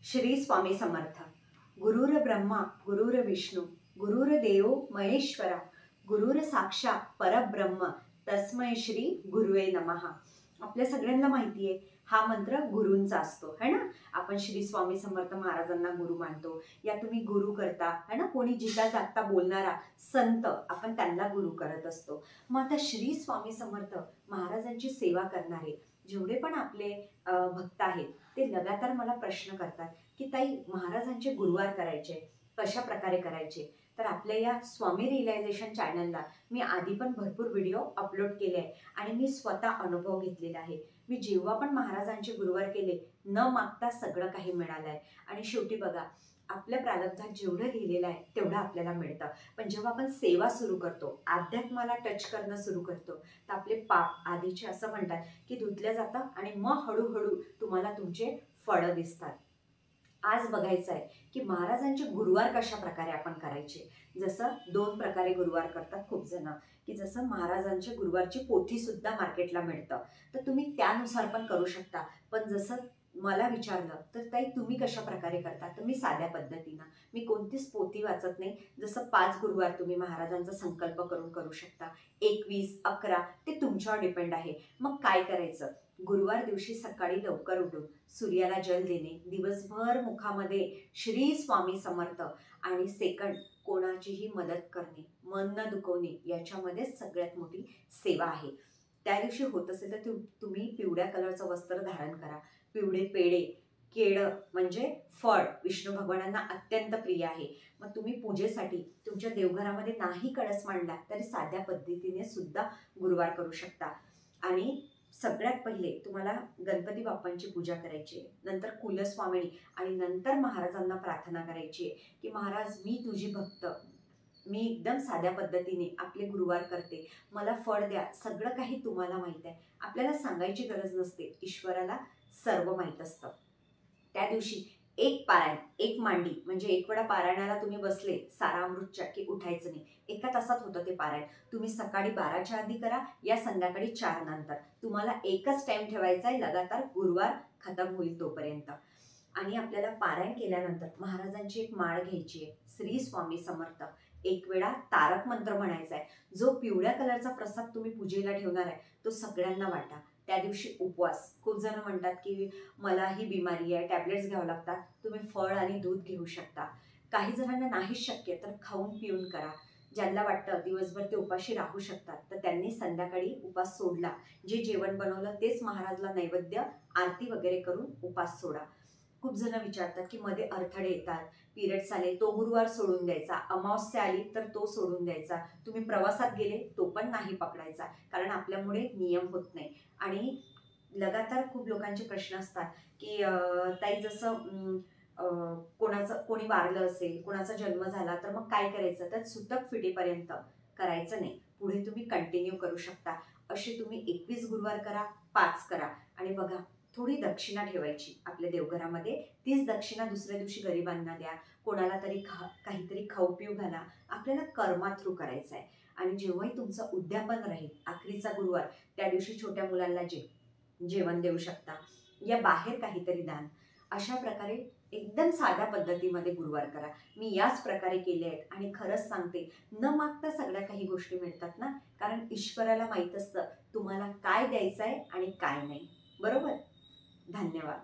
श्री स्वामी समर्थ. गुरुर ब्रह्मा गुरुर विष्णू गुरुर्देव महेश्वरा गुरुर साक्षात परब्रह्म तस्मै श्री गुरुवे नमः. आपल्या सगळ्यांना माहिती आहे हा मंत्र गुरूंचा असतो है ना. आपण श्री स्वामी समर्थ महाराजांना गुरु मानतो या तुम्ही गुरु करता है ना. कोणी जिता जागता बोलणारा संत आपण त्यांना गुरु करत असतो. मग आता श्री स्वामी समर्थ महाराजांची सेवा करणारे जेवढे पण आपले भक्त आहेत ते लगातार मला प्रश्न करतात की ताई महाराजांचे गुरुवार करायचे कशा प्रकारे करायचे. तर आपल्या या स्वामी रिअलायझेशन चॅनलला मी आधी पण भरपूर व्हिडिओ अपलोड केले आहे आणि मी स्वतः अनुभव घेतलेला आहे. मी जेव्हा पण महाराजांचे गुरुवार केले न मागता सगळं काही मिळालं आहे. आणि शेवटी बघा आपल्या प्रारब्धात जेवढं लिहिलेलं आहे तेवढं आपल्याला मिळतं. पण जेव्हा आपण सेवा सुरू करतो अध्यात्माला टच करणं सुरू करतो तर आपले पाप आधीचे असं म्हणतात की धुतल्या जातात आणि मग हळूहळू तुम्हाला तुमचे फळं दिसतात. आज बघायचं आहे की महाराजांचे गुरुवार कशा प्रकारे आपण करायचे. जसं 2 प्रकारे गुरुवार करतात खूप जण की जसं महाराजांचे गुरुवारची पोथी सुद्धा मार्केटला मिळतं तर तुम्ही त्यानुसार पण करू शकता. पण जसं मला विचारलं तर ताई तुम्ही कशा प्रकारे करता तर मी साध्या पद्धतीनं मी कोणतीच पोथी वाचत नाही. जसं 5 गुरुवार तुम्ही महाराजांचा संकल्प करून करू शकता. 21, 11 ते तुमच्यावर डिपेंड आहे. मग काय करायचं. गुरुवार दिवशी सकाळी लवकर उठून सूर्याला जल देणे, दिवसभर मुखामध्ये श्री स्वामी समर्थ आणि सेकंड कोणाचीही मदत करणे, मन न दुखवणे याच्यामध्ये सगळ्यात मोठी सेवा आहे. त्या दिवशी होत असेल तर तुम्ही पिवळ्या कलरचं वस्त्र धारण करा. पिवळे पेढे केळं म्हणजे फळ विष्णू भगवानांना अत्यंत प्रिय आहे. मग तुम्ही पूजेसाठी तुमच्या देवघरामध्ये नाही कळस मांडला तरी साध्या पद्धतीने सुद्धा गुरुवार करू शकता. आणि सगळ्यात पहिले तुम्हाला गणपती बाप्पांची पूजा करायची आहे, नंतर कुलस्वामिनी आणि नंतर महाराजांना प्रार्थना करायची आहे की महाराज मी तुझी भक्त, मी एकदम साध्या पद्धतीने आपले गुरुवार करते, मला फळ द्या. सगळं काही तुम्हाला माहीत आहे. आपल्याला सांगायची गरज नसते, ईश्वराला सर्व माहीत असतं. त्या दिवशी एक पारायण एक मांडी म्हणजे एक वेळा पारायणाला तुम्ही बसले सारा अमृतच्या की उठायचं नाही. 1 तासात होतं ते पारायण. तुम्ही सकाळी 12च्या आधी करा या संध्याकाळी 4 नंतर. तुम्हाला एकच टाइम ठेवायचा आहे लगातार गुरुवार खतम होईल तोपर्यंत. आणि आपल्याला पारायण केल्यानंतर महाराजांची एक माळ घ्यायची आहे श्री स्वामी समर्थ. 1 वेळा तारक मंत्र म्हणायचा आहे. जो पिवळ्या कलरचा प्रसाद तुम्ही पूजेला ठेवणार आहे तो सगळ्यांना वाटा. त्या दिवशी उपवास. खूप जण म्हणतात की मला ही बिमारी आहे टॅबलेट्स घ्यावं लागतात. तुम्ही फळ आणि दूध घेऊ शकता. काही जणांना नाहीच शक्य तर खाऊन पिऊन करा. ज्यांना वाटतं दिवसभर ते उपाशी राहू शकतात तर त्यांनी संध्याकाळी उपास सोडला. जे जेवण बनवलं तेच महाराजला नैवेद्य आरती वगैरे करून उपास सोडा. खूप जण विचारतात की मध्ये अडथळे येतात, पिरियड्स आले तो गुरुवार सोडून द्यायचा, अमावस्या आली तर तो सोडून द्यायचा, तुम्ही प्रवासात गेले तो पण नाही पकडायचा कारण आपल्यामुळे नियम होत नाही. आणि लगातार खूप लोकांचे प्रश्न असतात की ताई जसं कोणी वारलं असेल, कोणाचा जन्म झाला तर मग काय करायचं. तर सुतक फिटेपर्यंत करायचं नाही, पुढे तुम्ही कंटिन्यू करू शकता. असे तुम्ही 21 गुरुवार करा, 5 करा. आणि बघा थोडी दक्षिणा ठेवायची आपल्या देवघरामध्ये. तीच दक्षिणा दुसऱ्या दिवशी गरिबांना द्या, कोणाला तरी काहीतरी खाऊ पिऊ घाला. आपल्याला कर्मा थ्रू करायचं आहे. आणि जेव्हाही तुमचं उद्यापन राहील आखरीचा गुरुवार त्या दिवशी छोट्या मुलांना जेवण देऊ शकता या बाहेर काहीतरी दान. अशा प्रकारे एकदम साध्या पद्धतीमध्ये गुरुवार करा. मी याच प्रकारे केले आहेत आणि खरंच सांगते न मागता सगळ्या काही गोष्टी मिळतात ना. कारण ईश्वराला माहीत असतं तुम्हाला काय द्यायचं आहे आणि काय नाही. बरोबर. धन्यवाद.